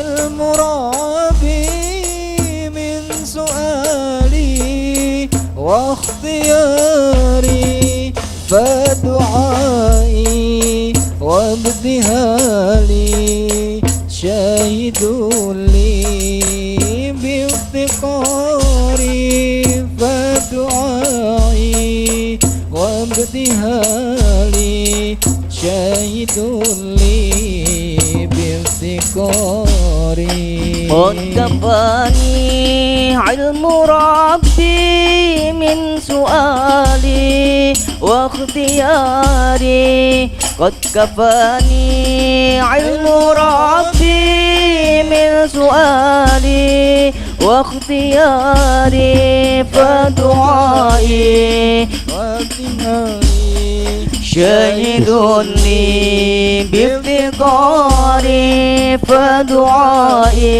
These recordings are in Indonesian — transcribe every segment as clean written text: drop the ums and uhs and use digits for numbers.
المرابي من سؤالي واختياري فدعائي وابتهالي شاهد لي بافتقاري فدعائي وابتهالي شاهد لي بافتقاري قد كفاني علم ربي من سؤالي واختياري قد كفاني علم ربي من سؤالي واختياري فدعائي شاهد لي بافتقاري فدعائي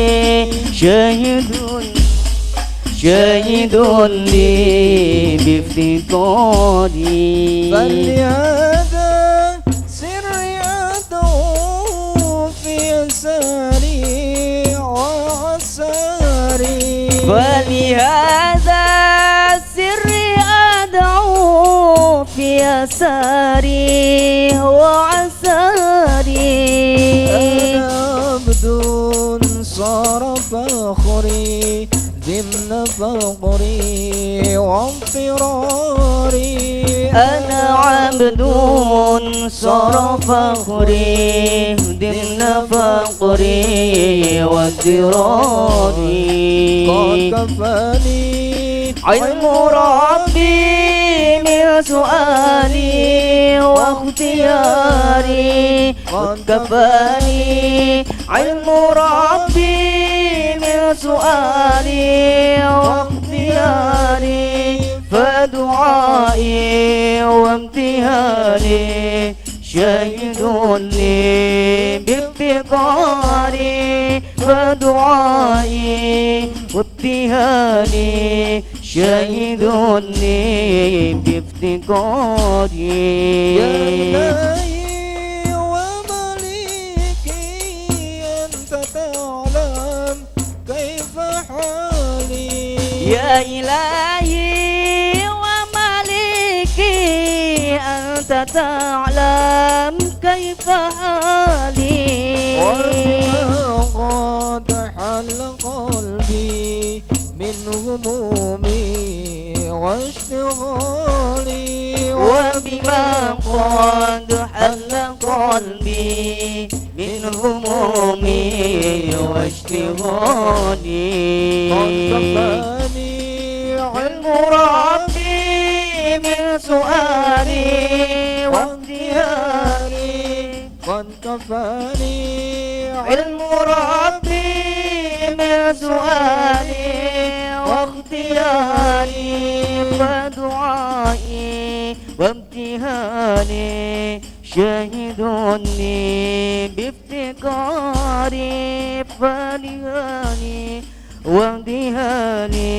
شاهد لي بافتقاري فلهذا سري أدعو في يساري وعساري فلهذا سري أدعو في يساري وعساري أنا عبد صار فخري ضمن فقري واضطراري أنا عبد صار فخري ضمن فقري واضطراري قد كفاني علم ربي من سؤالي واختياري قد كفاني علم ربي من سؤالي واختياري فدعائي وامتهاني شاهد لي بافتقاري فدعائي وابتهالي شاهد لي بافتقاري يا إلهي ومليكي أنت تعلم كيف حالي يا إلهي ومليكي أنت تعلم كيف حالي قد حل قلبي من همومي واشتغالي وبما قد حل قلبي من همومي واشتغالي قد كفاني علم ربي من سؤالي واختياري قد كفاني علم ربي من سؤالي واختياري فدعائي وامتهاني شاهد لي بافتقاري فلهاني وامتهاني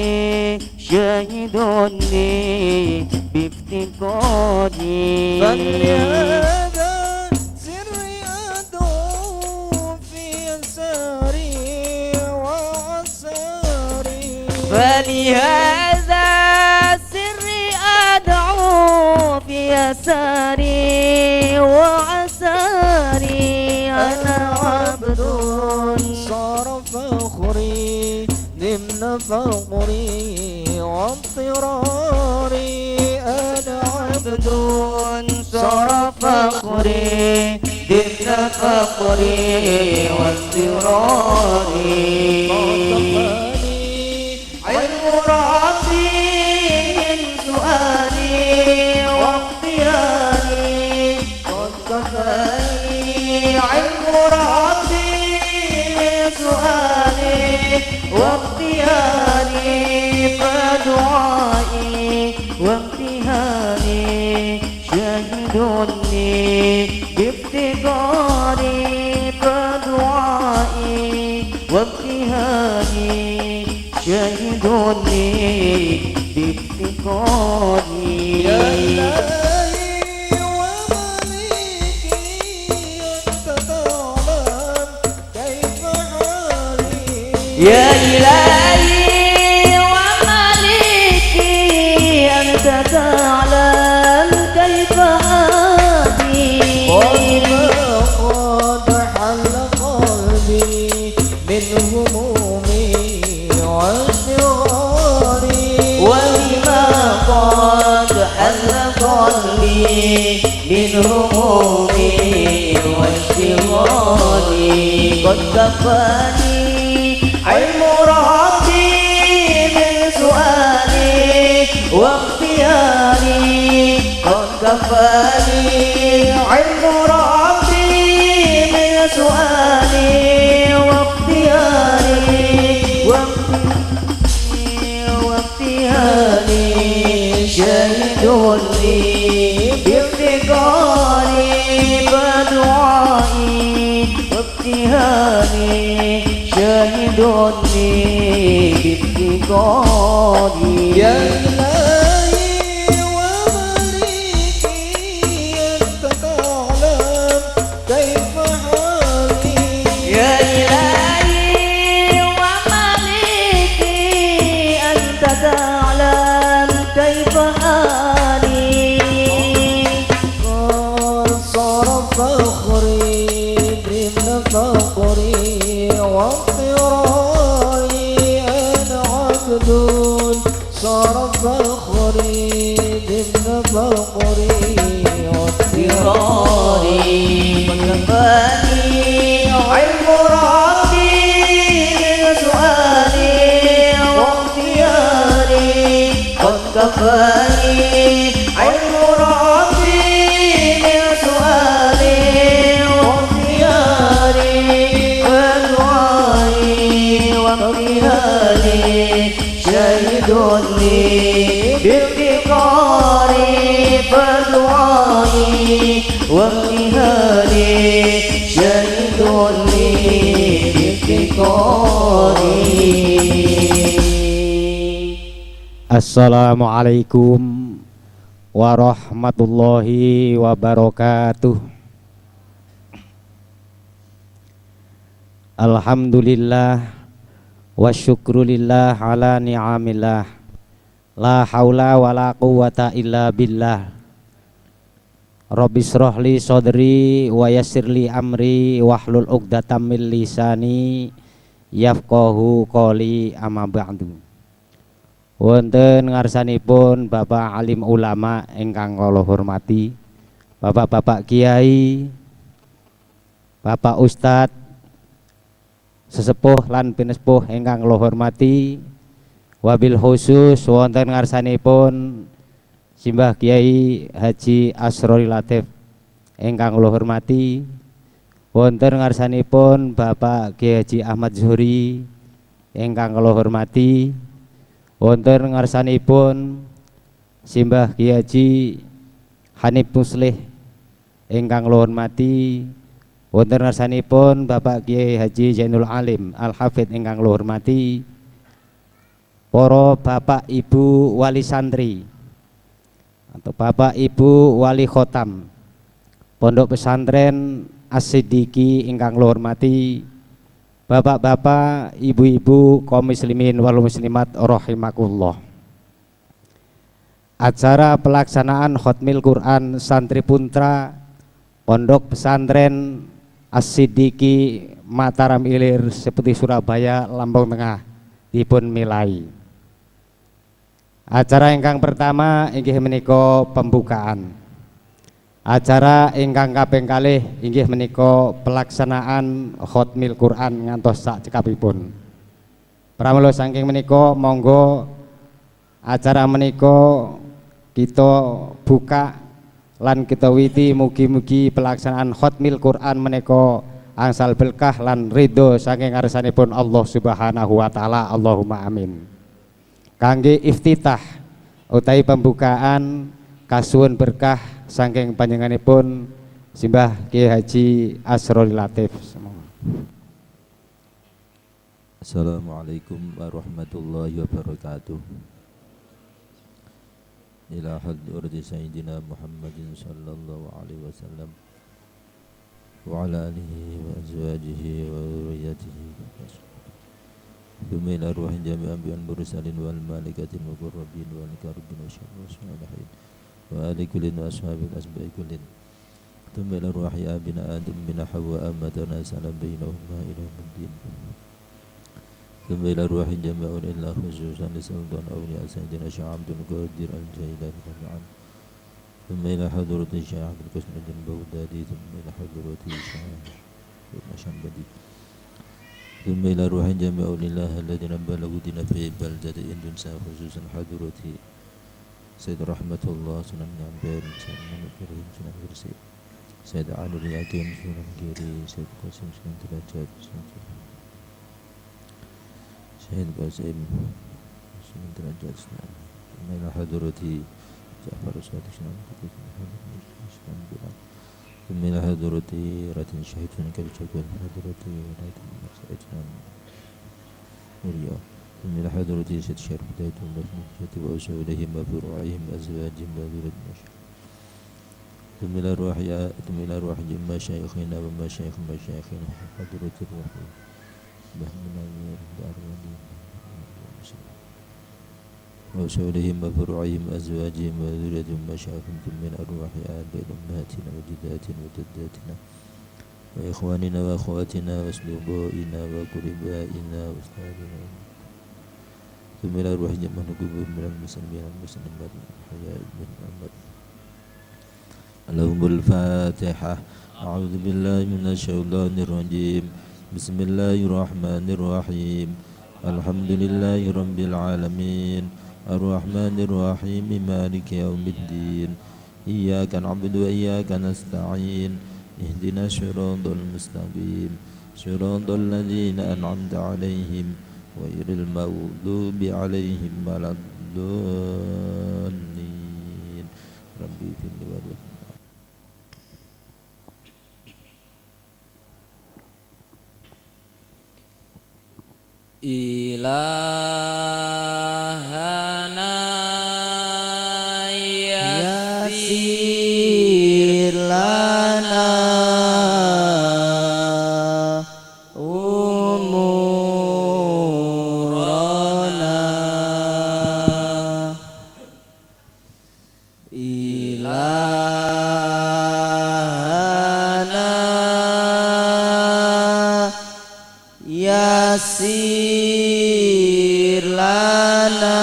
شاهد لي بافتقاري فلهذا سري أدعو في يساري وعساري فلهذا سري أدعو في يساري وعساري أنا عبد صار فخري ضمن فقري واضطراري أنا عبد صار فخري ضمن فقري واضطراري علم ربي من سؤالي واختياري قد كفاني علم ربي من سؤالي واختياري فدعائي وامتهاني شاهد لي بافتقاري فدعائي وامتهاني شاهد لي بافتقاري يا إلهي ومليكي أنت تعلم كيف حالي Ya ilahi wa maliki anta ta'lam kaifa hadi قد حل قلبي من همومي واضطراري ولما قد حل قلبي من همومي واشتغالي قد كفاني علم ربي من سؤالي واختياري قد كفاني علم ربي من سؤالي واختياري واختياري شهد لي بافتقاري بدعائي وافتهاري شاهد لي بافتقاري يا إلهي ومليكي أنت تعلم كيف حالي يا إلهي ومليكي أنت تعلم كيف حالي قد صار فخري ضمن فقري واضطراري أنا عبد صار فخري ضمن فقري واضطراري وكفاني علم ربي من سؤالي واختياري قد كفاني علم ربي من سؤالي واختياري ودعائي واختياري شهد لي بافتقاري فدعائي واختياري شهد لي بافتقاري. Assalamualaikum warahmatullahi wabarakatuh. Alhamdulillah wa syukrulillah ala ni'amillah. La haula wa la quwata illa billah. Rabbishrah li sadri wa yassirli amri wahlul 'uqdatam min lisani yafqahu qawli amma ba'du. Wonten ngarsanipun Bapak alim ulama ingkang kula hormati, Bapak-bapak kiai, Bapak Ustad, sesepuh lan pinesepuh ingkang kula hormati, wabil khusus wonten ngarsanipun Simbah Kiai Haji Asrori Latif ingkang kula hormati, wonten ngarsanipun Bapak Kiai Haji Ahmad Zuhri ingkang kula hormati, wonten ngarsanipun Simbah Kiai Haji Hanif Muslih ingkang kula hormati, wonten ngarsanipun Bapak Kiai Haji Zainul Alim Al-Hafidz ingkang kula hormati, para bapak ibu wali santri atau bapak ibu wali khotam Pondok Pesantren As-Siddiqi ingkang kula hormati, bapak-bapak, ibu-ibu kaum muslimin wal muslimat rahimakumullah. Acara pelaksanaan Khatmil Quran Santri Putra Pondok Pesantren As-Siddiqi Mataram Ilir Seperti Surabaya Lampung Tengah dipun milai. Acara ingkang pertama inggih menika pembukaan. Acara ingkang kaping kalih inggih menika pelaksanaan Khatmil Quran ngantos sak cekapipun. Pramila saking menika monggo acara menika kita buka lan kita witi mugi-mugi pelaksanaan Khatmil Quran menika angsal berkah lan ridho saking ngarsanipun Allah Subhanahu wa taala. Allahumma amin. Kangge iftitah utawi pembukaan kasuwun berkah saking panjenenganipun Simbah Kiai Haji Asrori Latif. Assalamualaikum warahmatullahi wabarakatuh. Ila hadrati Sayyidina Muhammadin sallallahu alaihi wasallam wa ala alihi wa azwajihi wa dhurriyyatihi ثم إلى أرواح جميع أنبياء المرسلين والملائكة المقربين والكربين والصالحين وآل كل وأصحاب الأسماء كل ثم إلى أرواح أبينا آدم من حواء ما تناسل بينهما إلى يوم الدين ثم إلى أرواح جميع إلا خصوصا لسلطان أولياء سيدنا شيخ عبد القادر الجيلاني طبعا ثم إلى حضرة الشيخ عبد القاسم البغدادي ثم إلى حضرة الشيخ الشنبدي ثم إلى أرواح جميع لله الذين بلغوا دين في بلدة إندونيسيا خصوصا حضرة سيد رحمة الله سنن عمبير سنن كريم سنن كرسي سيد علي اليقين سنن كيري سيد قاسم سنن درجات سيد قاسم سنن درجات ثم إلى حضرة جعفر الصادق سنن سنن بلاد ثم إلى حضرة راتن الشهيد سنن كالجاكوان حضرة راتن سيدنا مريا ثم إلى حضرة سيد الشيخ بداية الله من وأصولهم وفروعهم أزواجهم وذرية مشايخ ثم إلى أرواح مشايخنا ومشايخ مشايخنا حضرة الروح بهمنا بأرواحهم وأصولهم وفروعهم أزواجهم وذرية مشايخهم ثم إلى أرواح آبائنا أمهاتنا وجداتنا وجداتنا وإخواننا وأخواتنا وأصدقائنا وقربائنا وأستاذنا ثم إلى أرواح جميع القبور من المسلمين والمسلمات الأحياء من الأموات لهم الفاتحة أعوذ بالله من الشيطان الرجيم بسم الله الرحمن الرحيم الحمد لله رب العالمين الرحمن الرحيم مالك يوم الدين إياك نعبد وإياك نستعين اهدنا الصراط المستقيم صراط الذين أنعمت عليهم غير المغضوب عليهم ولا الضالين ربي في الوالد إلهنا يسير لنا أمورنا إلهنا يسير لنا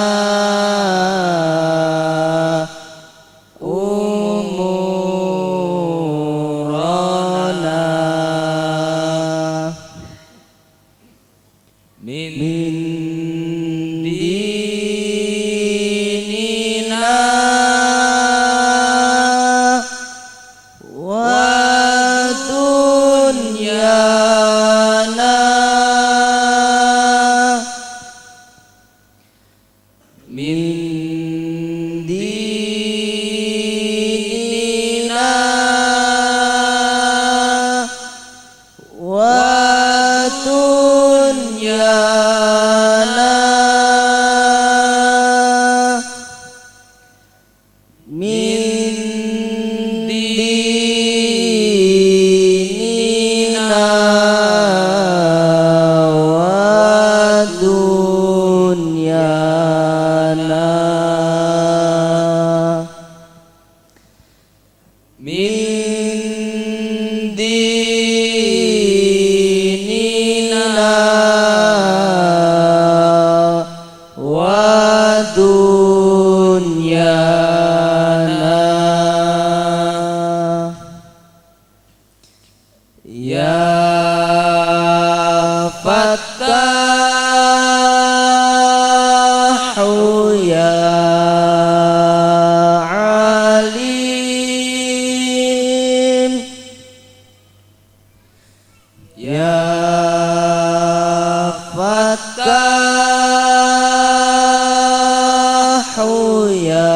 أمورنا من ديننا ودنيانا من ديننا ودنيانا من ديننا ودنيانا من ديننا ودنيانا يا فتاح يا عليم يا فتاح يا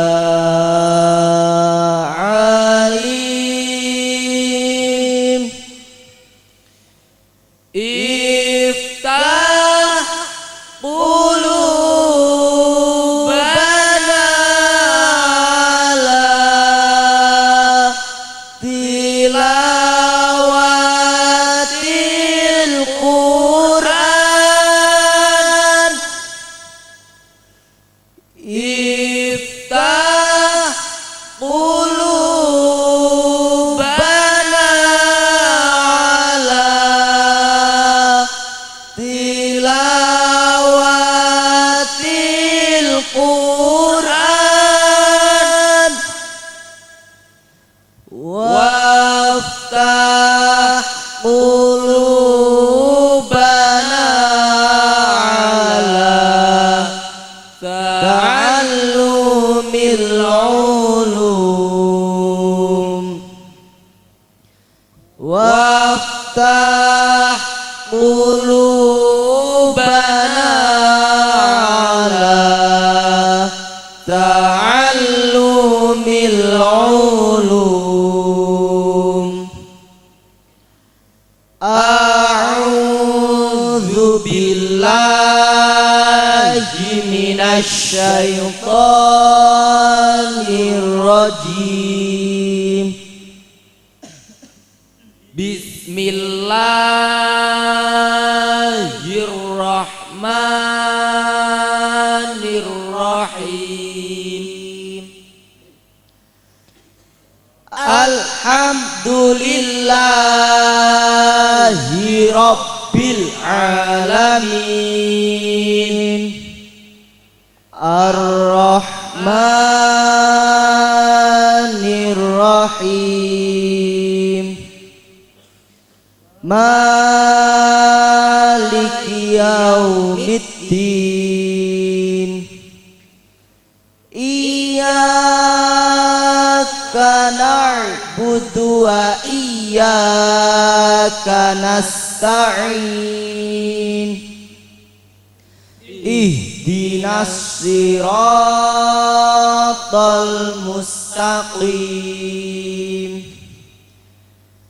عليم افتح قلوبنا على تلاوة القرآن tilawatil Quran waftah qulubana ala ta'allumil ulum waftah qulubana ala ta'allumil ulum a'udzu billahi minasy syaithanir rajim Bismillahirrahmanirrahim Alhamdulillahi Rabbil Alamin Ar-Rahmanir-Rahim Maliki yaumiddin Iyyaka na'budu wa iyyaka nasta'in Ihdinas siratal mustaqim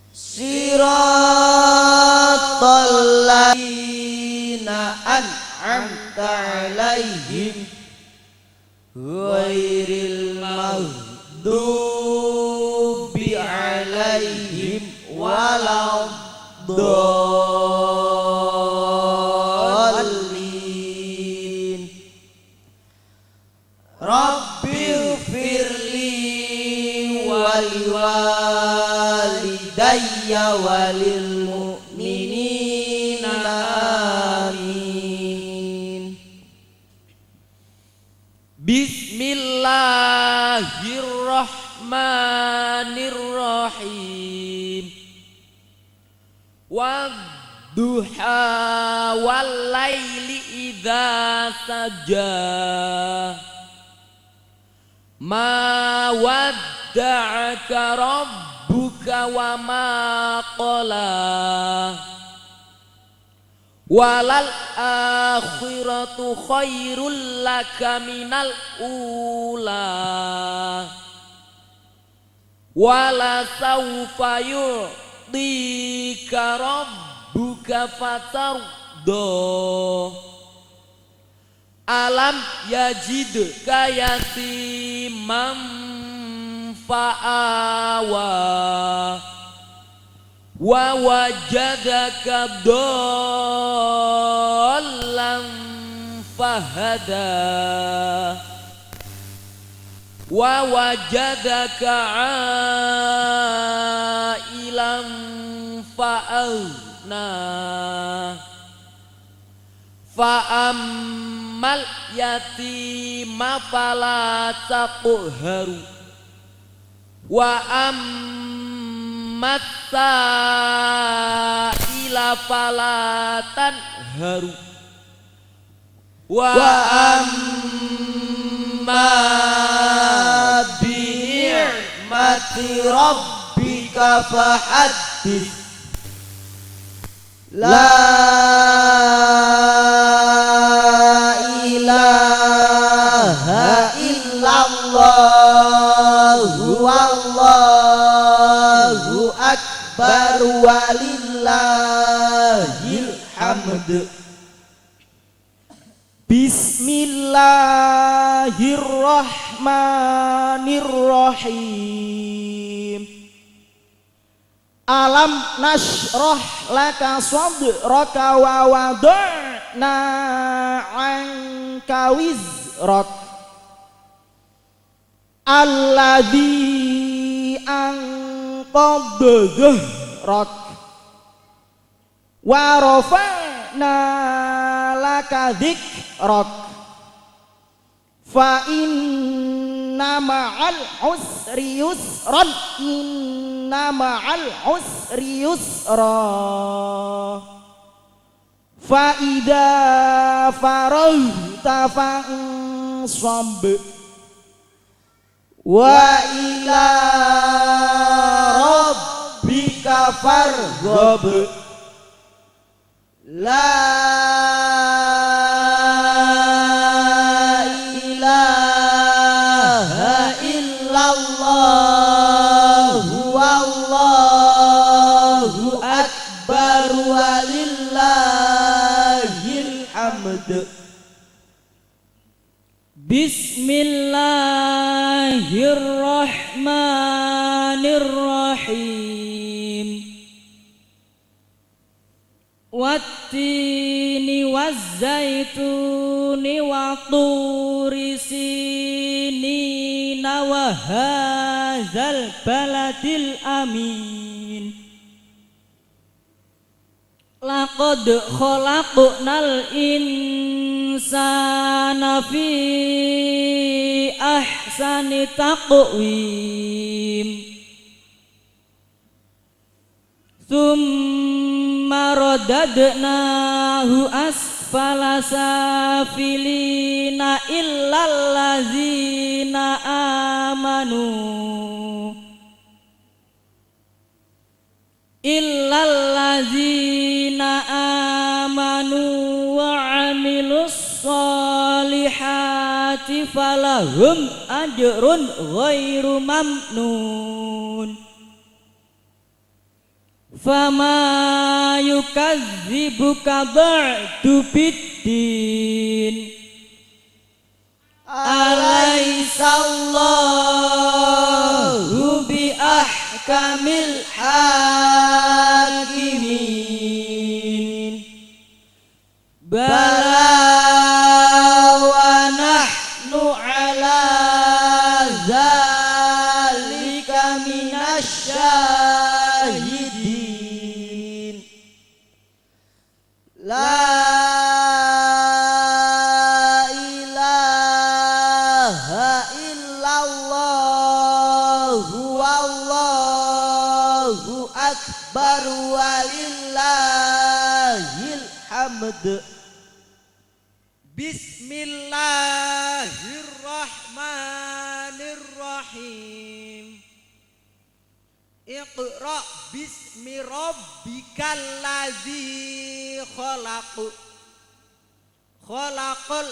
Siratal ladzina an'amta 'alaihim ghairil maghdubi 'alaihim waladdallin Rabbighfirli waliwalidayya walil mu'minina amin Bismillahirrahmanirrahim Wadduha wal-laili idza saja Ma wadda'aka rabbuka wa ma qala Walal akhiratu khairul laka minal ula Wala sawfa yu'tika rabbuka fatardo Alam yajidka yatimam fa'awa Wa wajadaka dollan fahada Wa wajadaka ailan fa'aghna Fa'ammal yatima fala taqharu Wa ammat sa'ila fala tanharu Wa amma bi ni'mati rabbika fahaddits La ilaha illallah wallahu akbar walillahil hamd Bismillahirrahmanirrahim Alam nashrah laka sadraka wa wada'na anka wizrak alladhi anqadha dhahrak wa rafa'na laka dzikrak fa inna ma'al usri yusran inna ma'al usri yusra fa idza faraghta fansab wa ila rabbika farghab la ilaha illallah wallahu akbar walillahil hamd. Bismillahirrahmanirrahim. Wattini wazzaituni wa turi sinina wa hadzal baladil amin. Laqad khalaqnal insana fi ahsani taqwim. Tsumma radadnahu asfala safilina illal ladzina amanu wa amilus solihati falahum ajrun ghairu mamnun. Fama yukadzibuka ba'du biddin. Alaihissallahu bi ahkamil hakimin. Bala wa nahnu ala zalika minasyahidin. La ilaha illallah wallahu akbar walillahil hamd. Bismillahirrahmanirrahim. Iqra bismi rabbikal ladzi khalaq. Khalaqal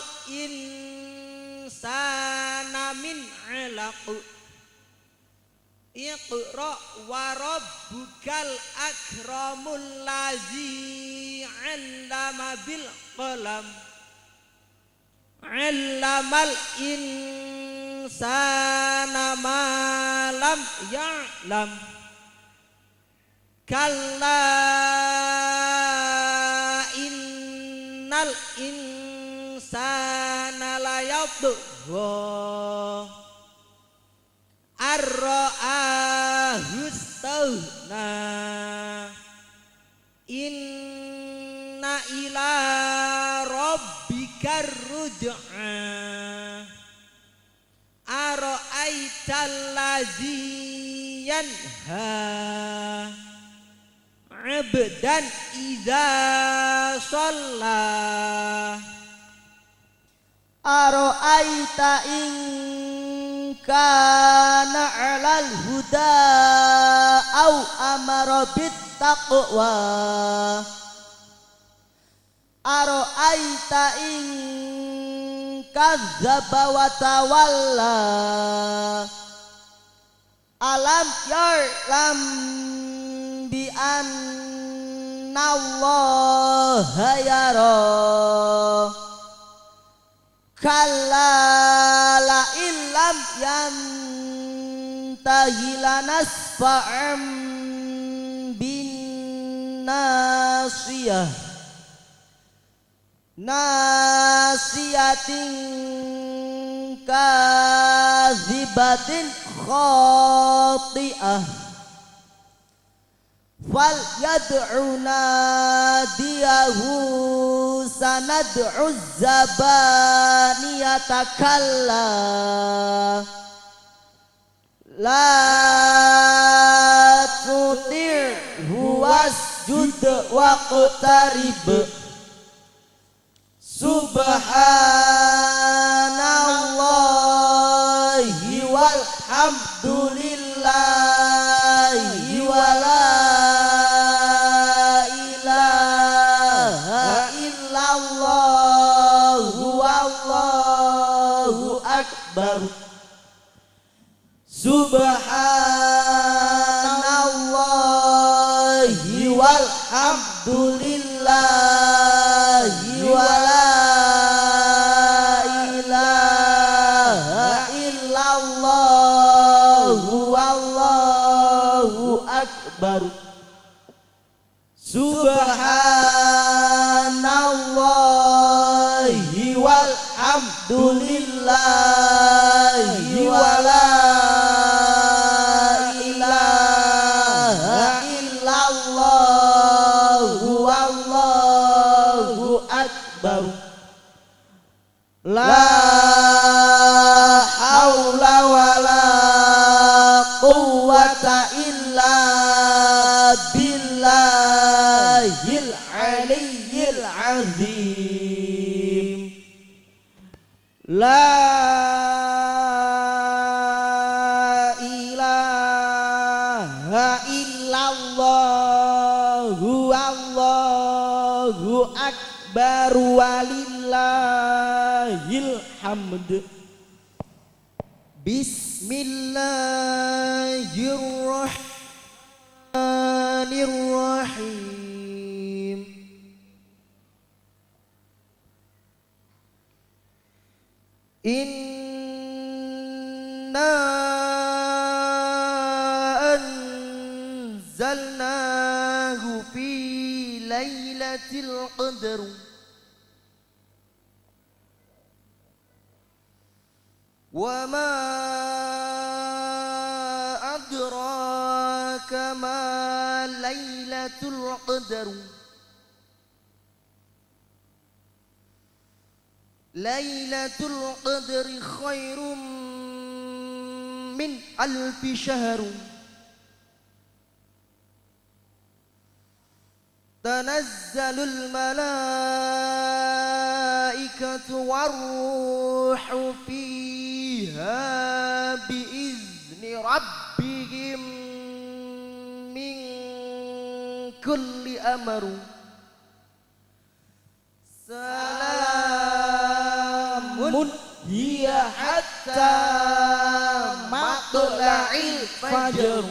insana min 'alaq. Iqra wa rabbukal akramul ladzi 'allama bil qalam. 'Allamal insana ma lam ya'lam. Kalla innal insana layatgha ar-ra'ahu istaghna. Inna ila rabbikar ruj'a. Ara'aital ladzi yanha 'abdan idza shalla. Ara'aita in kana 'alal huda au amara bit taqwa. Ara'aita in kadzdzaba wa tawalla. Alam ya'lam bi anna Allaha yara. Kalla la illam yantahi lanasfa'an bin nasiyah. Nasiyatin kadzibatin khati'ah. fal yad'una diyahu sanad'u zabaniyata kalla la tuti'hu wasjud waqtarib subhanallahi walhamdulillahi wala ilaha illallah wallahu akbar subhanallahi walhamdulillahi wala ilaha illallah wallahu akbar subhanallahi walhamdulillahi wala la haula wala quwwata illa billahil aliyyil azim la ilaha illallah wallahu akbar walillahil hamd Bismillahirrahmanirrahim Inna anzalnahu fi lailatul qadr wa ma adraka ma lailatul qadr lailatul qadri khairum min alfi syahr tanazzalul malaikatu warruhu fiha biizni rabbihim min kulli amr salamun hiya hatta matla'il fajr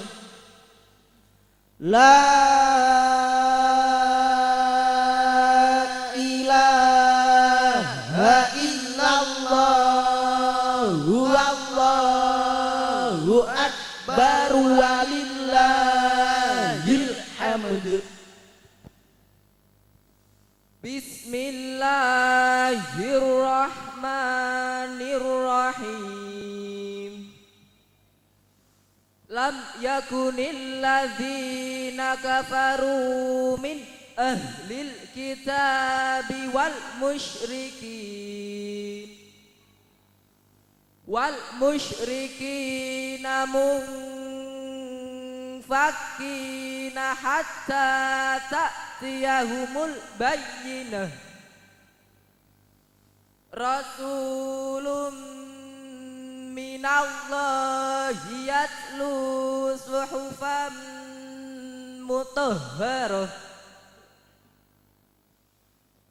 la ilaha illallah wallahu akbar walillahil hamd Bismillahirrahmanirrahim Lam yakunil ladzina kafaru min ahlil kitabi wal musyrikin munfakkina hatta ta'tiyahumul bayyinah rasulun minallahi yatlu suhufan mutahharah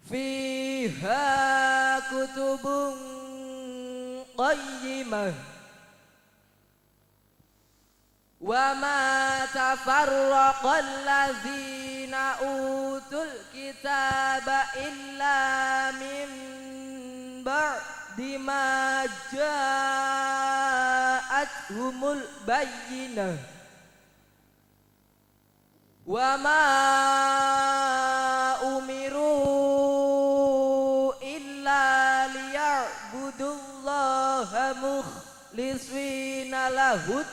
fiha kutubun qayyimah wa ma tafarraqal ladzina utul kitaba illa min ba'di ma ja'atuhumul bayyinah wa ma umiru illa liya'budullaha mukhlisina lahud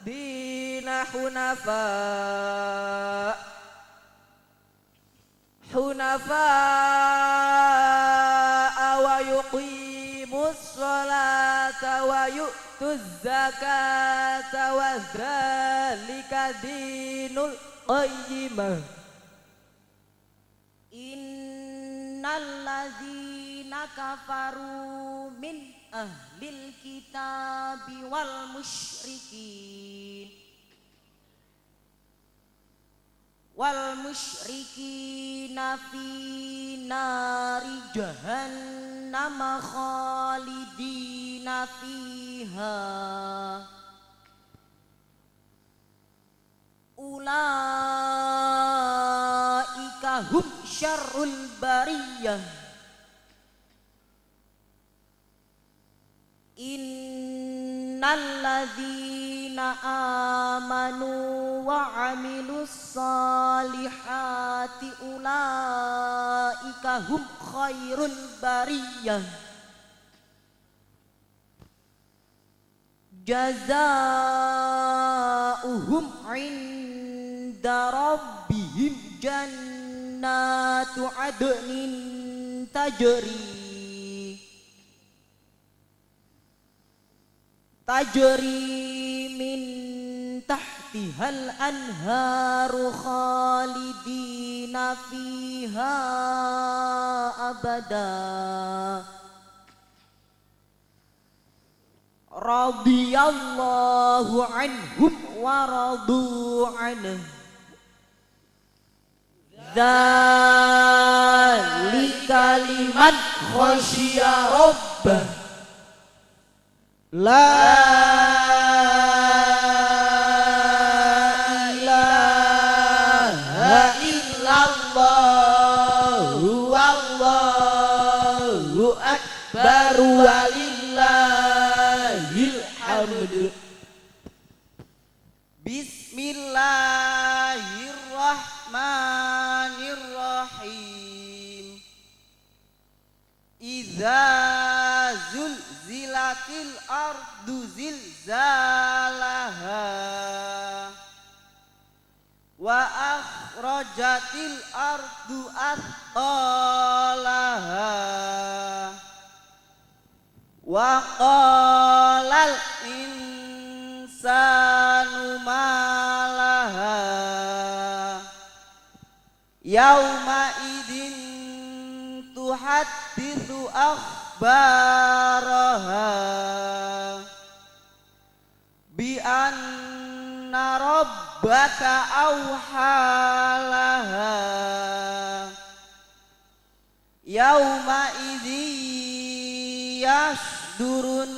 dina hunafa hunafa'a wa yuqimus sholata wa yu'tuz zakata wa dzalika dinul qayyimah. Innal ladzina kafaru min ahlil kitabi wal musyrikina fi nari jahannam khalidina fiha ulaika hum syarrul bariyah. Innal ladzina amanu wa amilus salihati ulaika hum khairul bariyah. Jazaohum inda rabbihim jannatu adnin tajri min tahtihal anharu khalidina fiha abada. Radiyallahu anhum wa radu anhu. Dzalika liman khasyiya rabbah. La ilaha illallah wallahu akbar walillahil hamd. Bismillahirrahmanirrahim. Idza zulzilatil ardu zilzalaha wa akhrajatil ardu athqalaha wa qalal insanu malaha yauma idin tuhadditsu akhbaraha bi anna rabbaka awhalaha yauma idzi yasdurun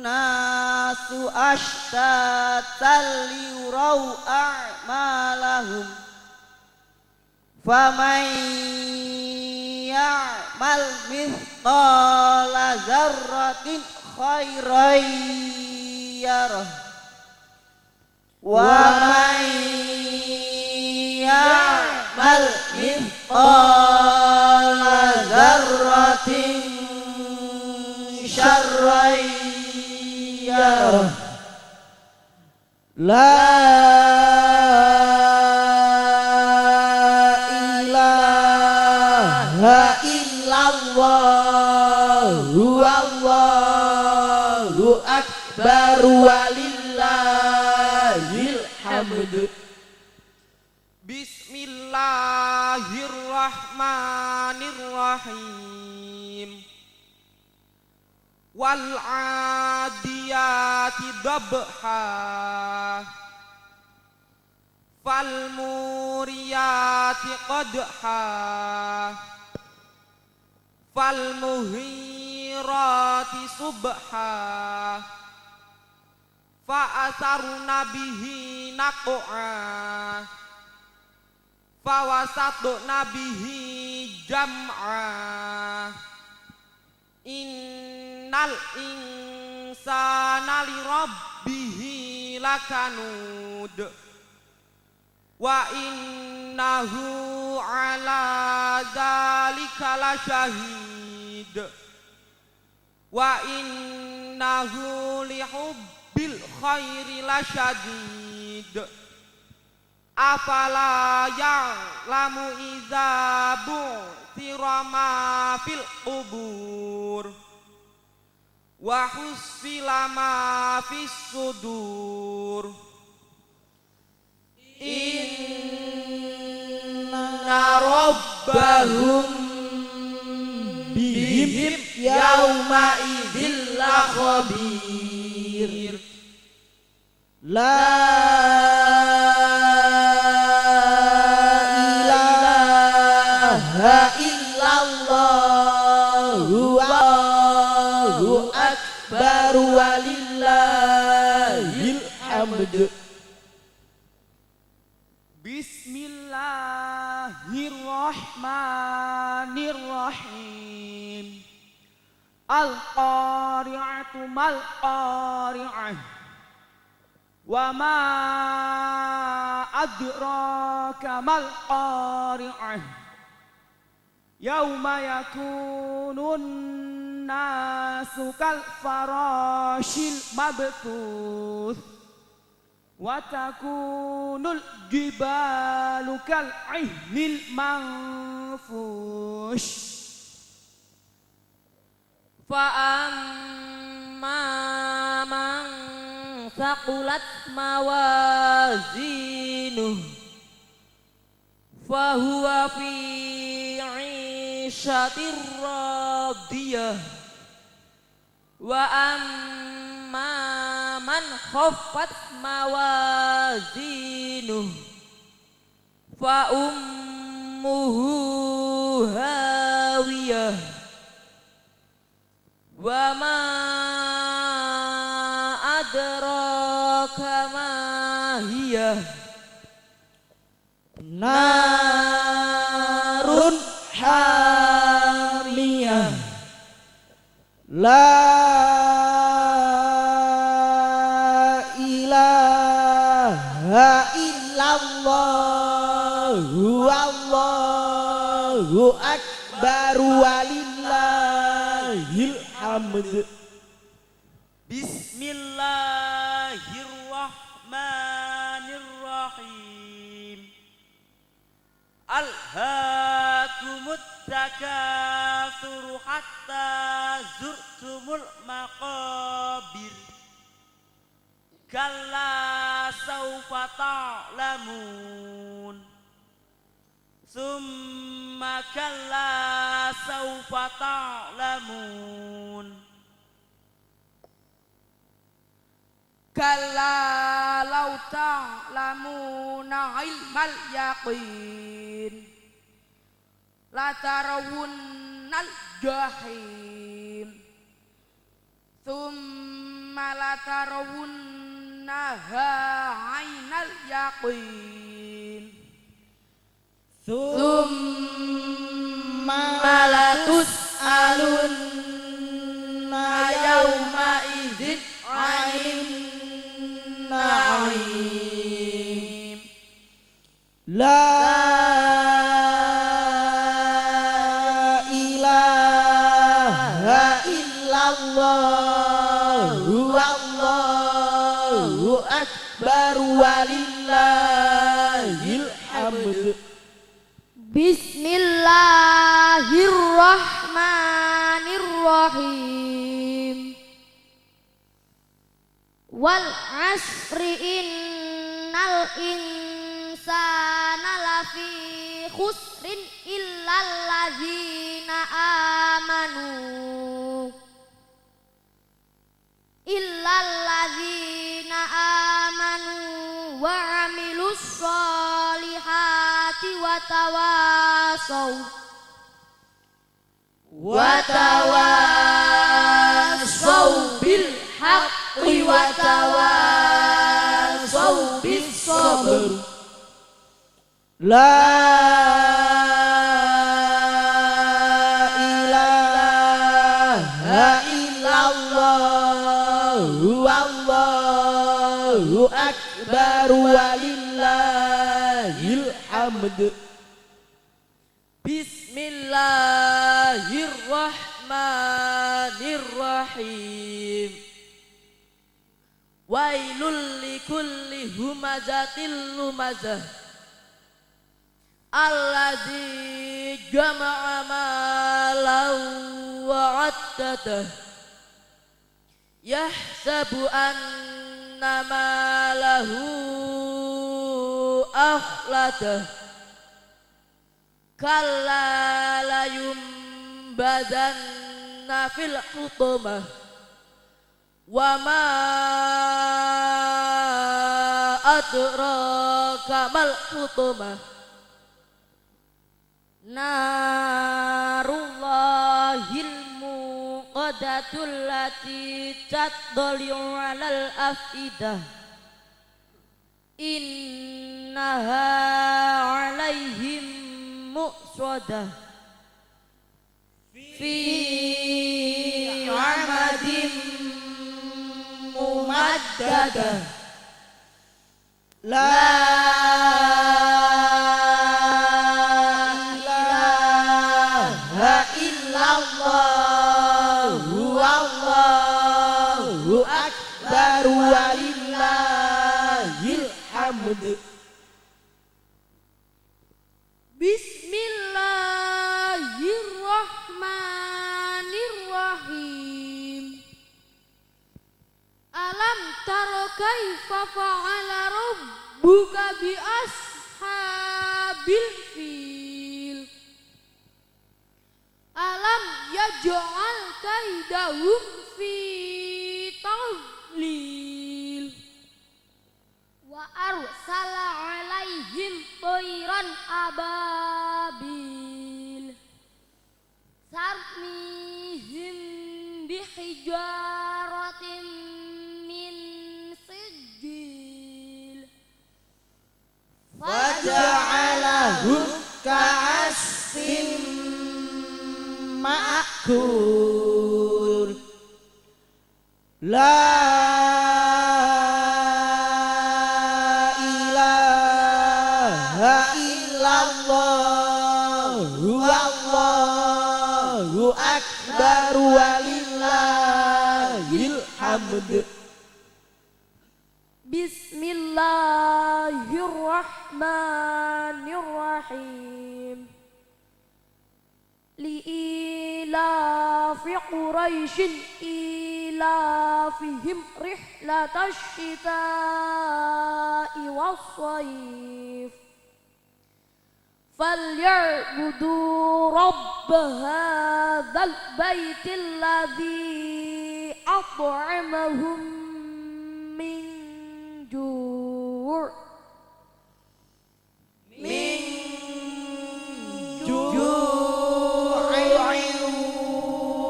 nasu ashtatan liyurau a'malahum faman ya'mal mithqala dzarratin khairan yarah wa man ya'mal mithqala dzarratin syarran yarah. La Allahu akbar walillahil hamd. Bismillahirrahmanirrahim. Wal 'adiyati dabha fal muriyati qadha fal muhirati subha fa asarna bihi naq'a fa wasatna bihi jam'a innal insana li rabbihi lakanud wa innahu ala dzalika lasyahid wa innahu lihubbil khairi lasyadid afala ya'lamu idza bu'thira ma fil qubur wa husila ma fis sudur inna rabbahum bihim yawma idzil lakhabir La ilaha illallah Allahu akbar walillahil hamd. Bismillahirrahmanirrahim. Al-qari'atu mal-qari'ah. Wa ma adraka mal-qari'ah. Yauma yakunun nasu kal farashil mabthuth wa takunul jibalu kal ihnil manfush fa amma man thaqulat mawazinuh fa huwa fi 'ishatir radiyah wa amma man khaffat mawazinuh fa ummuhu hawiyah wa ma adraka ma hiya Narun hamiyah. La ilaha illallah Allahu akbar walillahil hamd. Bismillahirrahmanirrahim. Alhaakumut takatsur hatta zurtumul maqabir. Kalla saufa ta'lamun. Summa kalla saufa ta'lamun. Kalla law ta'lamuna ilmal yaqin la tarawunnal jahim thumma la tarawunnaha 'ainal yaqin Thumma latus'alunna yawma idzin 'anin na'im. La ilaha illallah Allahu akbar walillahil hamd. Bismillahirrahmanirrahim. Wal asri innal insana lafi khusrin illal ladzina amanu wa amilus solihati wa tawasaw bil haqqi wa tawasaw bis sabr. La ilaha illallah Allahu akbar walillahil hamd. Bismillahirrahmanirrahim. Wailul likulli humazatil lumazah Allazi jama'a malan wa 'addadah yahsabu anna malahu akhladah kalla la yumbadanna fil hutamah wa ma adraka mal hutamah narullahil muqadatul lati tattali'u 'alal afidah innaha 'alaihim muqsadah fi 'amadin mumaddadah La ilaha illallah Allahu akbar walillahil hamd. Bismillahirrahmanirrahim. Alam taro kaifa fa'ala rabbuka bi ashabil fil. Alam yaj'al kaidahum fi tadlil. Wa arsala alaihim tayran ababil. Sarmihim bihijaratin min sijil. Faja'alahum ka'asfin ma'kul. La ilaha illallah Allahu akbar walillahil hamd. Bismillahirrahmanirrahim. Li'ilafi Quraisyin ilafihim rihlatash shita'i was-sayf. Falya'budu rabb hadzal baitil ladzi at'amahum min ju'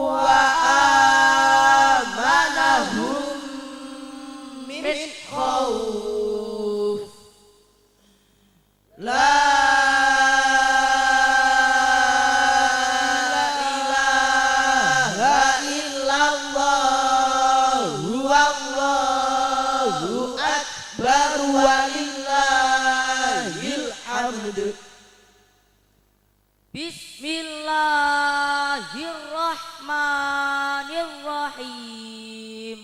wa amanahum min khawf. La ilaha illallah Allahu akbar walillahil hamd. Bismillahirrahmanirrahim.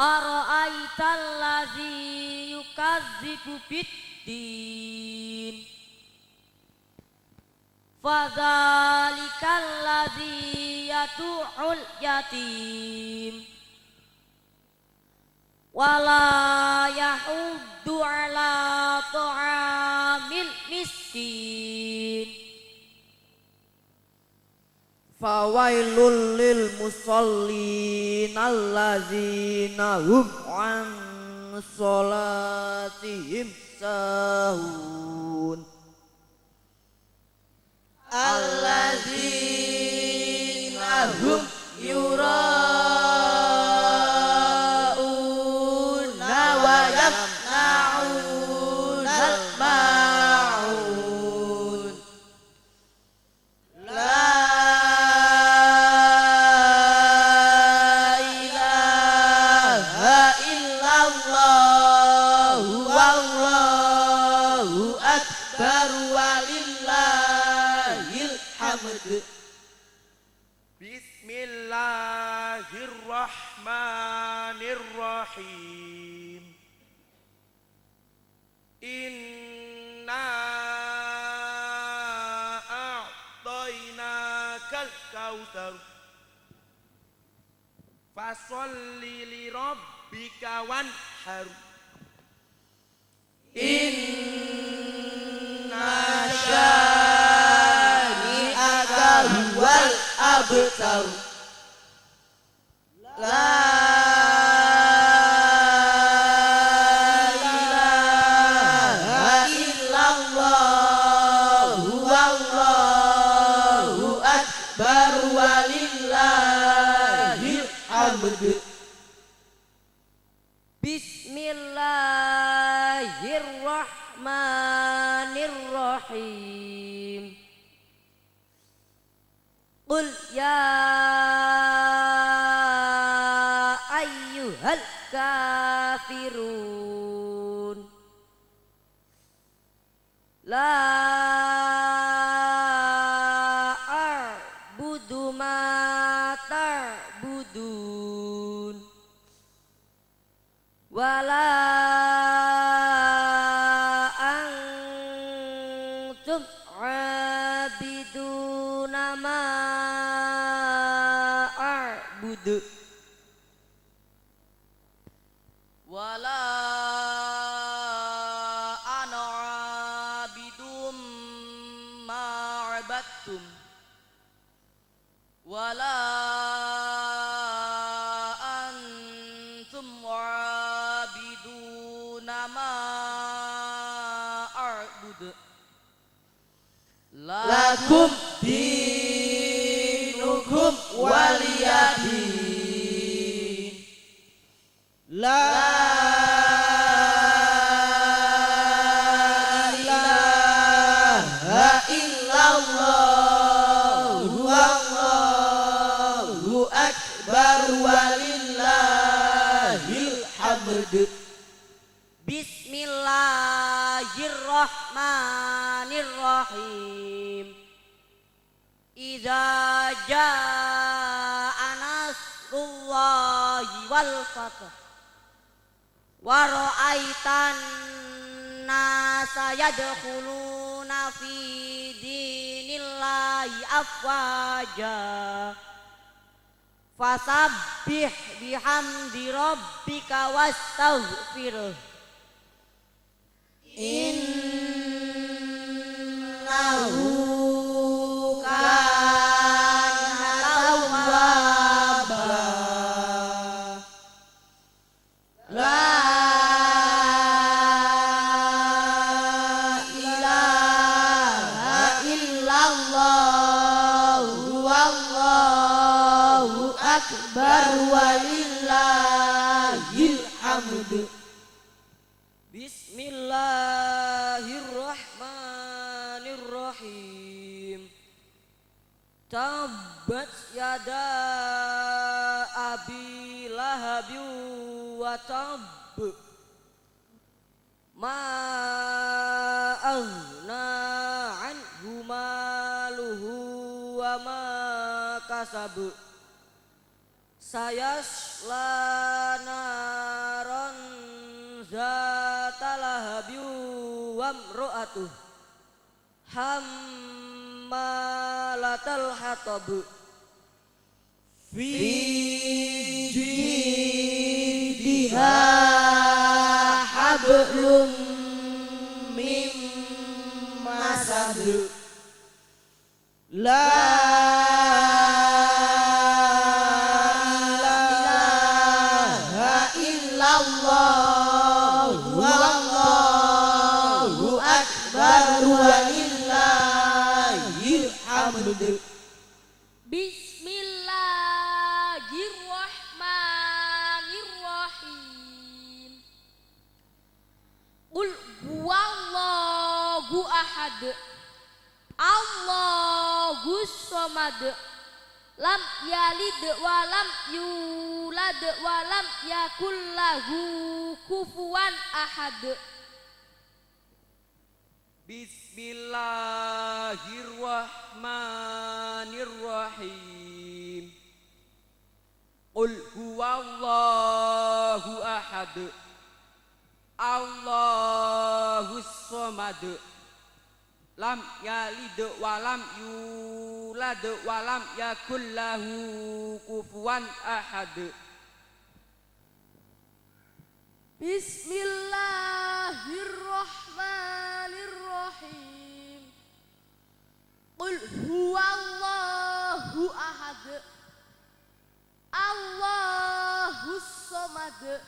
Ara'aital ladzi yukadzibu biddin. Fadzalikal ladzi yad'ul yatim. Wala yahuddu ala ta'amil miskin. Fawailul lil musallin allazina hum an salatihim sahun. Allazina hum yura'una wa yamna'una al-ma'un. La ilaha illallah Allahu akbar walillahil hamd. Bismillahirrahmanirrahim. Inna a'tainakal kautsar Fasholli li rabbika wanhar Inna syani'aka huwal abtar. La ilaha illallah wallahu akbar walillahil hamd. Bismillahirrahmanirrahim. Qul ya ayyuhal kafirun la a'budu ma ta'budun wala antum 'abiduna ma a'budu wala ana 'abidum ma 'abadtum wala antum 'abiduna ma a'budu Lakum dinukum waliyadin. La ilaha illallah wallahu akbar walillahil hamd. Bismillahirrahmanirrahim. Idza jaa nasrullahi wal fath wa ra'aitan nasa yadkhuluna fi dinillahi afwaja fasabbih bihamdi rabbika wastaghfirhu Innahu kana tawwaba. La ilaha illallah wallahu akbar walillahil hamd. Bismillahirrahmanirrahim. Tabbat yada abi lahabi wa tab ma aghna anhu maluhu wa ma kasab sayasla naran zata lahabi wa imra'atuh hammalatal hatab Fi jidiha hablum mim masad. La ilaha illallah wallahu akbar walillahil hamd. Bismillahirrahmanirrahim. Qul huwallahu ahad. Allahus samad. Lam yalid wa lam yulad wa lam yakul lahu kufuwan ahad. Bismillahirrahmanirrahim. Qul huwallahu ahad. Allahus samad. lam yalid wa lam yulad wa lam yakul lahu kufuwan ahad. Bismillahirrahmanirrahim. Qul huwallahu ahad. Allahus samad.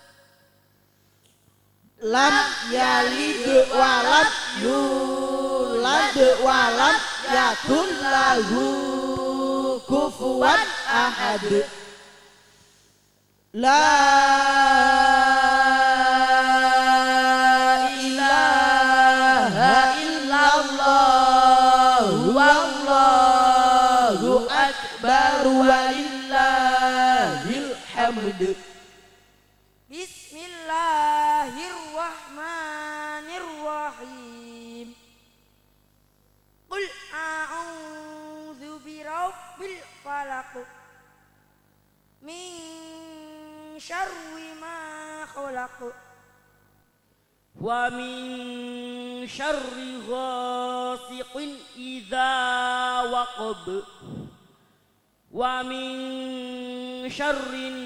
Lam yalid wa lam yulad wa lam yakul lahu kufuwan ahad. La ilaha illallah wallahu akbar walillahil hamd. Bismillahirrahmanirrahim. Qul a'udzu birabbil falaq min syarri ma khalaq wa min syarri ghasiqin idza waqab wa min syarrin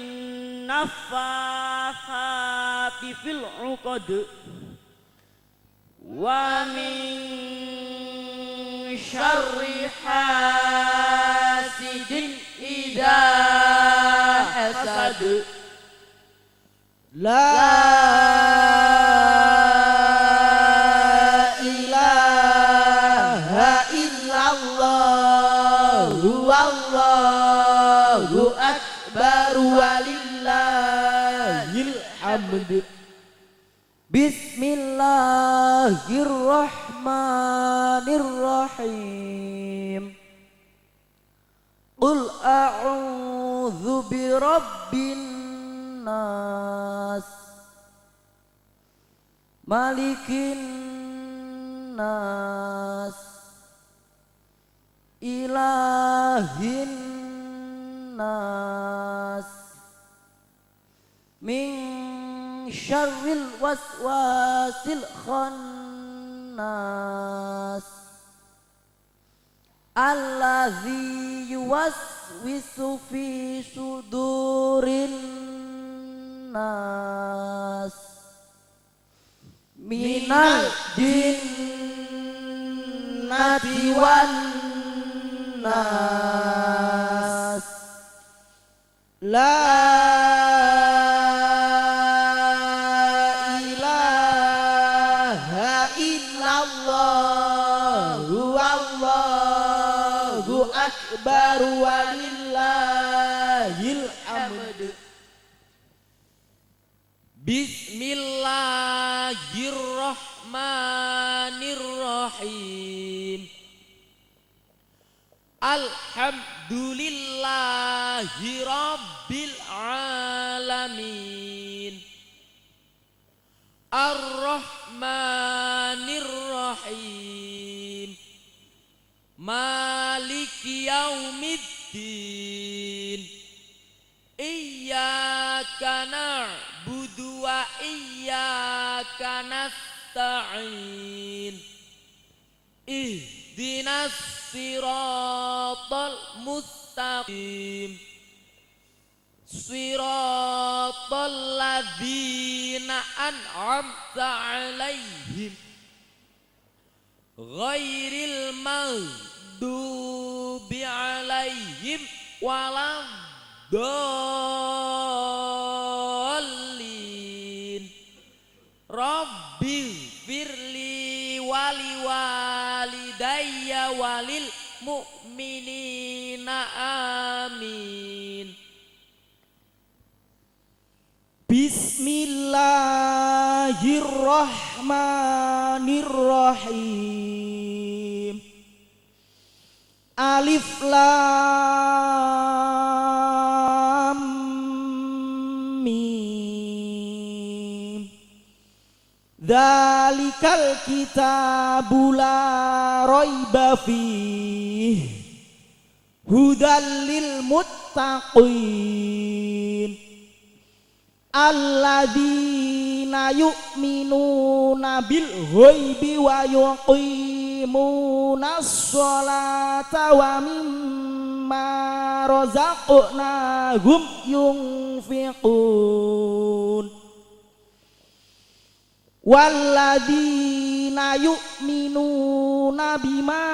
naffatsati fil 'uqad wa min syarri hasidin idza hasad. La ilaha illallah wallahu akbar walillahil hamd. Bismillahirrahmanirrahim. Qul a'udzu birabbin nas, malikin nas, ilahin nas, min syarril waswasil khannas, alladzi yuwaswisu fi sudurin nas, minal jinnati wan nas. La ilaha illallah wallahu akbar walillahil hamd. Bismillahirrahmanirrahim. Alhamdulillahi rabbil alamin. Ar-Rahmanir-Rahim. Maliki yaumiddin. Iyyaka na'budu wa iyyaka nasta'in. Ihdinas siratal mustaqim. Siratal ladzina an'amta 'alaihim ghairil maghdubi 'alaihim waladdallin. Rabbil firli wali walidayya walil mu'minina amin. Bismillahirrahmanirrahim. Alif lam mim. Dzalikal kitabu la raiba fihi hudal lil muttaqin. Alladzina yu'minuna bil ghaibi wa yuqimuna yuqimunas sholata wa mimma razaqnahum yunfiqun walladzina yu'minuna bima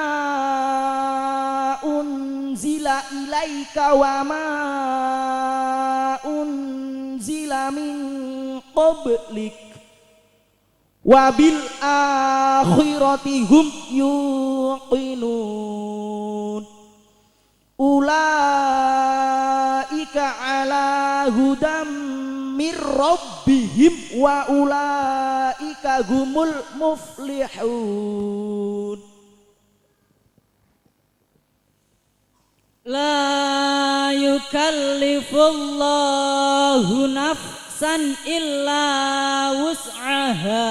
unzila ilaika wa ma unzila min qablik wa bil akhirati hum yuqinun ulaika ala hudam mir rabbihim wa ulaika humul muflihun. La yukallifullahu nafsan illa wus'aha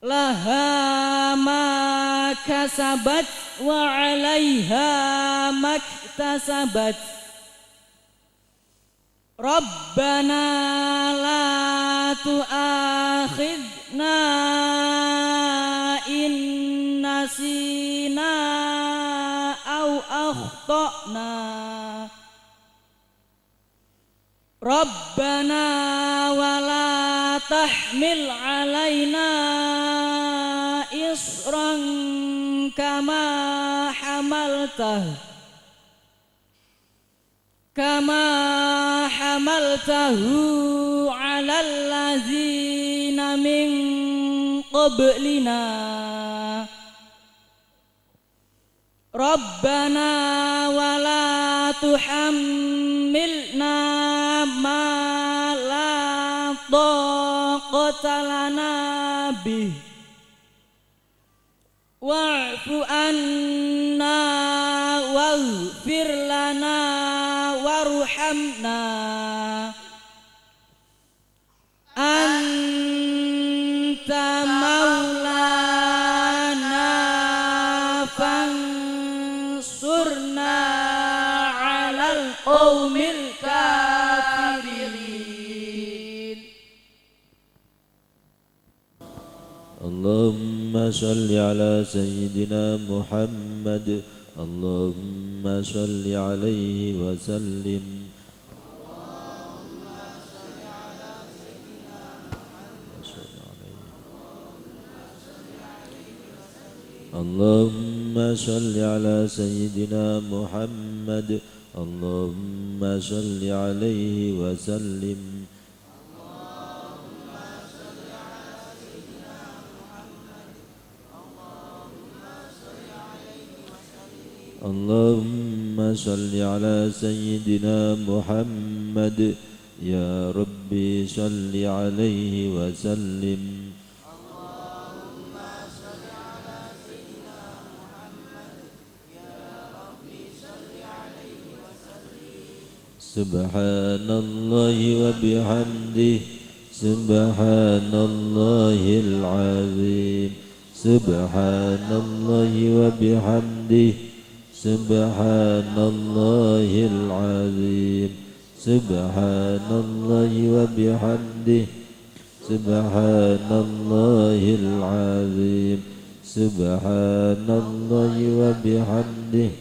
laha ma kasabat wa 'alaiha maktasabat Rabbana la tu'akhidna in nasina aw akhtana Rabbana wa la tahmil alaina isran kama hamaltahu ala allazina min qablina Rabbana wa la tuhammilna ma la taqata lana bih wa'fu anna waghfir lana warhamna anta maulana fansurna 'alal qaumil kafirin. Allahumma salli ala sayyidina Muhammad Allahumma salli alaihi wa sallim Allahumma salli ala sayyidina Muhammad Allahumma salli alaihi wa sallim Allahumma salli ala sayyidina Muhammad Ya Rabbi salli alaihi wa sallim Subhanallahi wa bihamdihi Subhanallahil azim Subhanallahi wa bihamdihi Subhanallahil azim Subhanallahi wa bihamdihi Subhanallahil azim Subhanallahi wa bihamdihi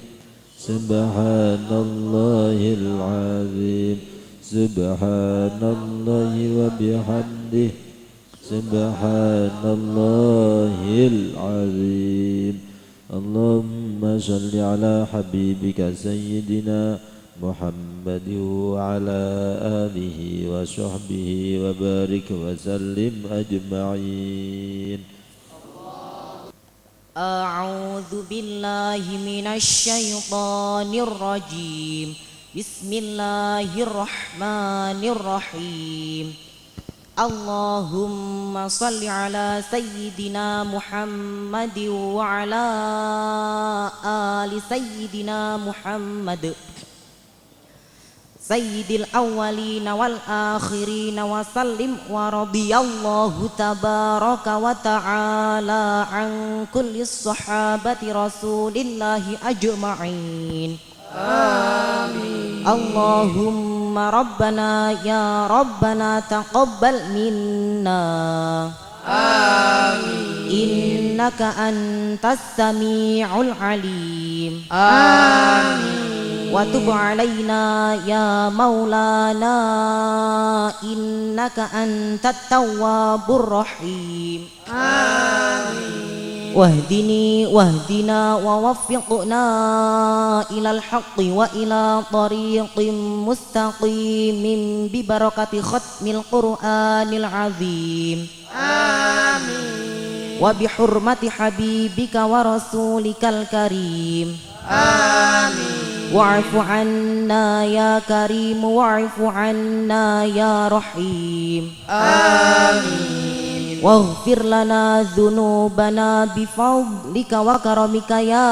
Subhanallahil azim Subhanallahi wa bihamdihi Subhanallahil azim Allahumma salli ala habibika sayyidina Muhammad wa ala alihi wa sahbihi wa barik wa sallim ajma'in A'udzu billahi minasy syaithanir rajim. Bismillahirrahmanirrahim. Allahumma salli ala sayyidina Muhammad wa ala ali sayyidina Muhammad Sayyidil awwalina wal akhirina wa sallim wa radiyallahu tabaraka wa ta'ala an kulli sahabati rasulillahi ajma'in. Amin. Allahumma rabbana ya rabbana taqabbal minna. Amin. innaka antas sami'ul alim. Wa tub alaina ya maulana innaka antat tawwabur rahim. Wahdini wahdina wa waffiqna ilal haqqi wa ila tariqim mustaqimin bi barakati khatmil qur'anil azim. Amin. Wa bi hurmati habibika wa rasulikal karim. Amin. Wa'fu anna ya karim wa'fu anna ya rahim. Amin. Waghfir lana dzunubana bifadlika wa karamika ya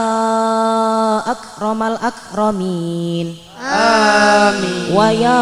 akramal akramin. Amin. Wa ya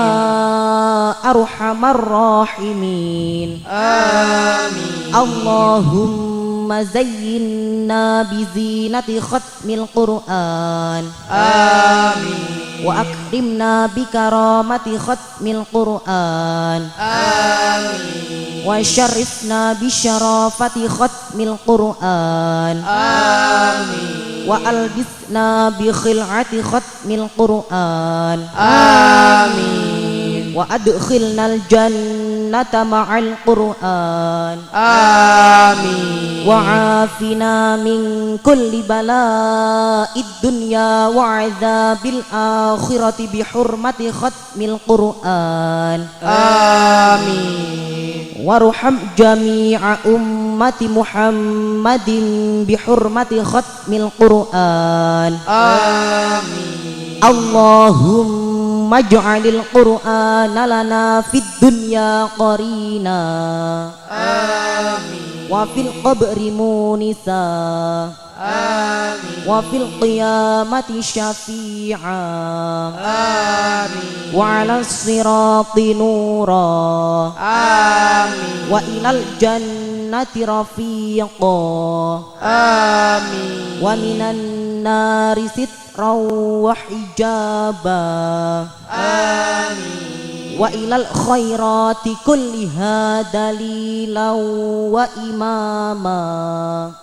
arhamar rahimin. Amin. Allahumma zayyinna bizinati khatmil Qur'an. Amin. Wa akrimna bikaramati khatmil Qur'an. Amin. Wa syarifna bisyarafati khatmil Qur'an. Amin. Wa albisna bi khil'ati khatmil Qur'an. Amin. Wa adkhilnal jannata ma'al Qur'an. Amin. Wa afina min kulli bala'id dunya wa 'adzabil akhirati bi hurmati khatmil Qur'an. Amin. Warham jami'a ummati Muhammadin bihurmati khatmil Qur'an. Amin. Allahumma ij'alil Qur'ana lana fid dunya qarina. Amin. Wa fil qabri munisa. Amin. Wa fil qiyamati syafi'a. Amin. Wa 'alas sirati nura. Amin. Wa ilal jannati rafiqa. Amin. Wa minan nari sitran wa hijaba. Amin. Wa ilal khairati kulliha dalilan wa imama.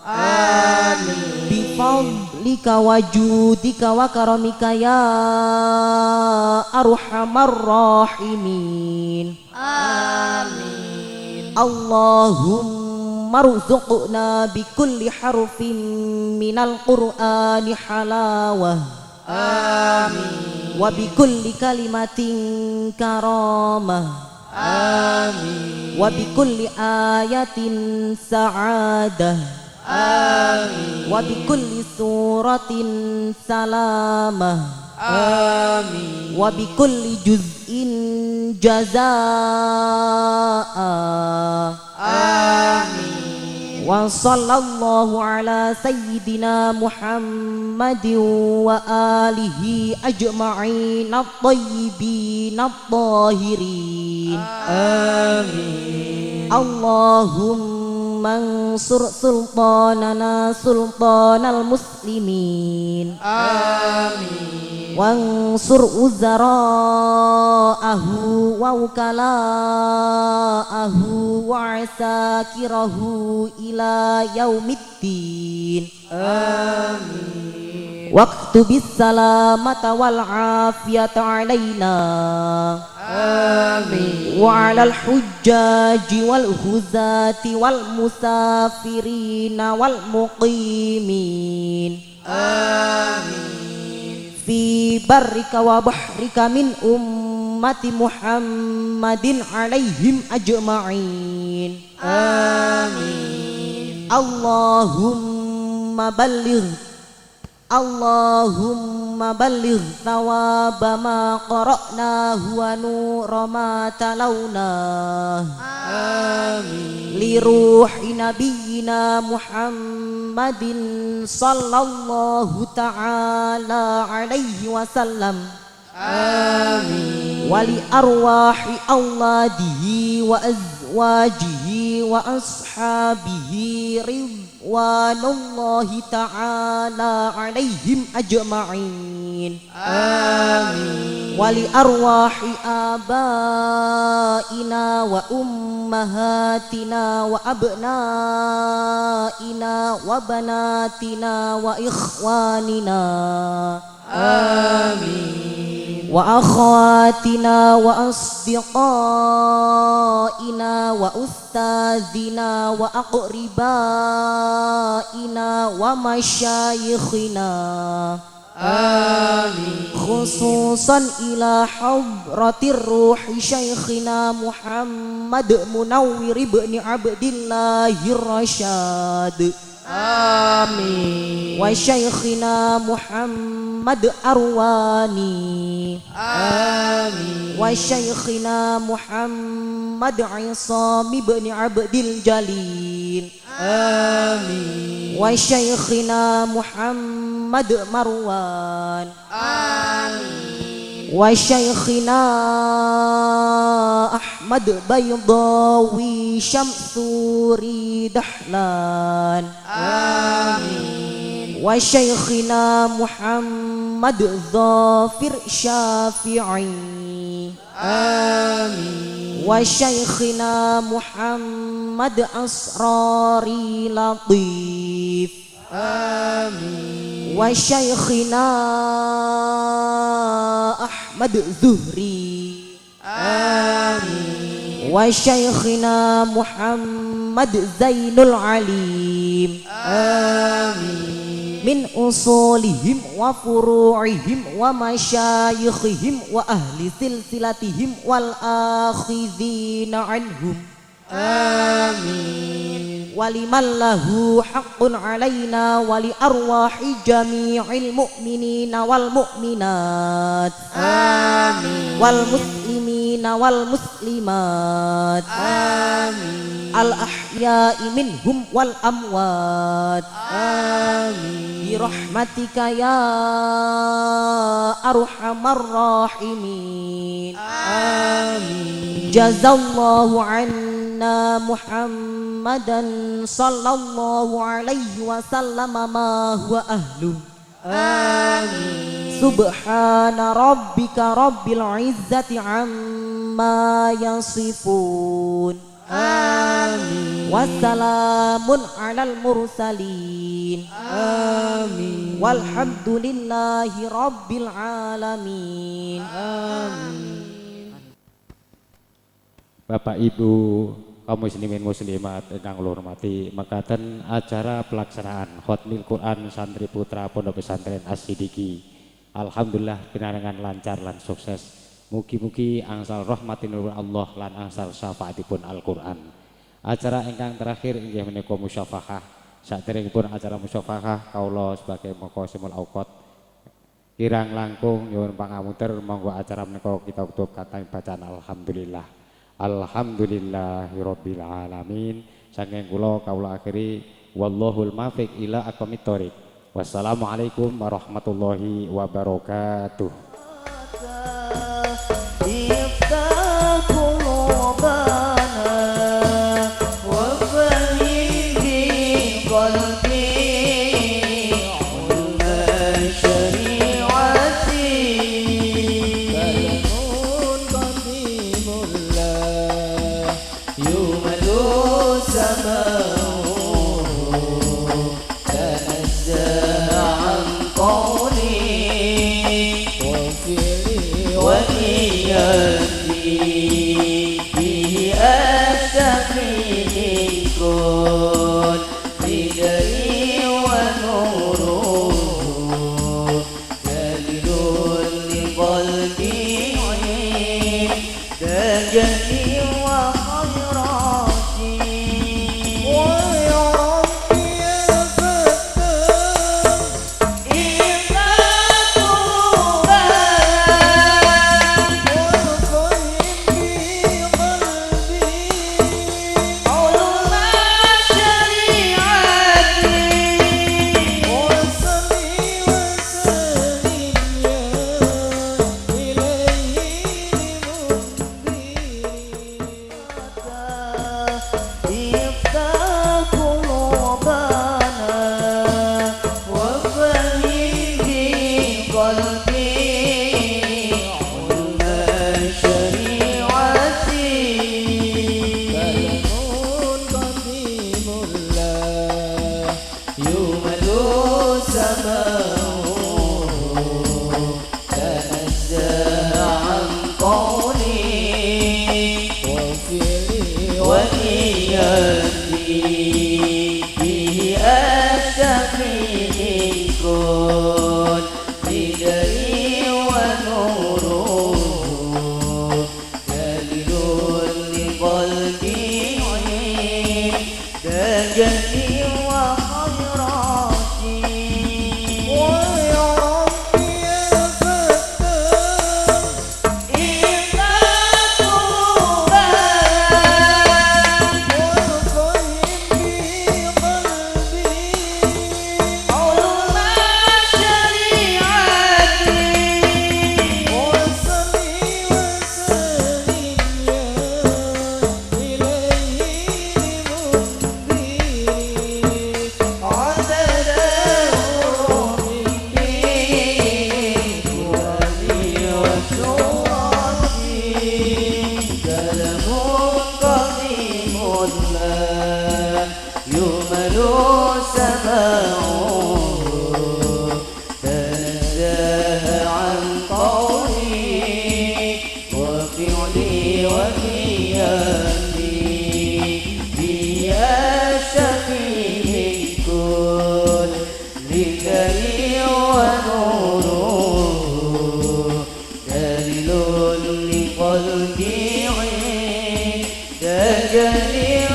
Amin. Bifadlika wa judika wa karamika ya arhamar rahimin. Amin. Allahumma rzuqna bikulli harfin minal Qur'ani halawah. Amin. Wa bikulli kalimatin karamah. Amin. Wa bikulli ayatin sa'adah. Amin. Wa bikulli suratin salamah. Amin. Wa bikulli juz'in jazaa. Amin. Wa sallallahu ala sayyidina Muhammadin wa alihi ajma'in at-tayyibin at-tahirin. Amin. Allahumma ansur sultanana sultanal muslimin. Amin. Wansur uzara'ahu wa wukala'ahu wa asakirahu ila yaumiddin. Amin. Waktubis salamata wal afiyata alaina. Amin. Wa alal hujjaji wal huzati wal musafirina wal muqimin. Amin. Fi barrika wa bahrika min ummati Muhammadin alaihim ajma'in. Amin. Allahumma balligh thawaba ma qara'nahu wa nura ma talawna. Amin. Li ruhi nabiyyina Muhammadin sallallahu ta'ala alaihi wasallam. Amin. Wa li arwahi awladihi wa azwajihi wa ashabihi ridwanullahi ta'ala alaihim ajma'in. Amin. Wali arwahi abaina wa ummahatina wa abnaina wa banatina wa ikhwanina. Amin. Wa akhawatina wa asdiqaina wa ustadzina wa aqribaina wa masyayikhina. Amin. Khususan ila hadratir ruhi syekhina Muhammad Munawwir ibn Abdillahir Rasyad. Amin. Wa syekhina Muhammad Arwani. Amin. Wa syekhina Muhammad Isam ibn Abdil Jalil. Amin. Wa syekhina Muhammad Marwan. Amin. Wa syekhina Ahmad Baydawi Syamsuri Dahlan. Amin. Wa syekhina Muhammad Dhafir Syafi'i. Amin. Wa syekhina Muhammad Asrari Latif. Amin. Wa syekhina Ahmad Zuhri. Amin. Wa syekhina Muhammad Zainul Alim. Amin. Min usulihim wa furu'ihim wa masyayikhihim wa ahli silsilatihim wal akhidhina anhum. Amin. Waliman lahu haqqun alaina wali arwahi jami'il mu'minina wal mu'minat. Amin. Wal muslimina wal muslimat. Amin. Al ahya'i minhum wal amwat. Amin. Bi rahmatika ya arhamar rahimin. Amin. Jazallahu anna Muhammadan sallallahu alaihi wasallam ma huwa ahlu. Amin. Subhana rabbika rabbil izzati amma yasifun. Amin. Wassalamun alal mursalin. Amin. Walhamdulillahi rabbil alamin. Amin. Bapak Ibu kaum muslimin muslimat ingkang kula hormati, mekaten acara pelaksanaan Khatmil Quran Santri Putra Pondok Pesantren As-Sidiki alhamdulillah pinarengan lancar lan sukses. Mugi-mugi angsal rahmatinur Allah lan angsal syafaatipun Al-Qur'an. Acara ingkang terakhir inggih menika musyafahah. Saderengipun acara musyafahah kaula sebagai maqasimul auqat kirang langkung nyuwun pangapunten monggo acara menika kita tutup katanya bacaan alhamdulillah. Alhamdulillahirabbil alamin. Saking kula kaula akhiri wallahul muwaffiq ila aqwamit thoriq. Wassalamualaikum warahmatullahi wabarakatuh. قلبي عين دجلي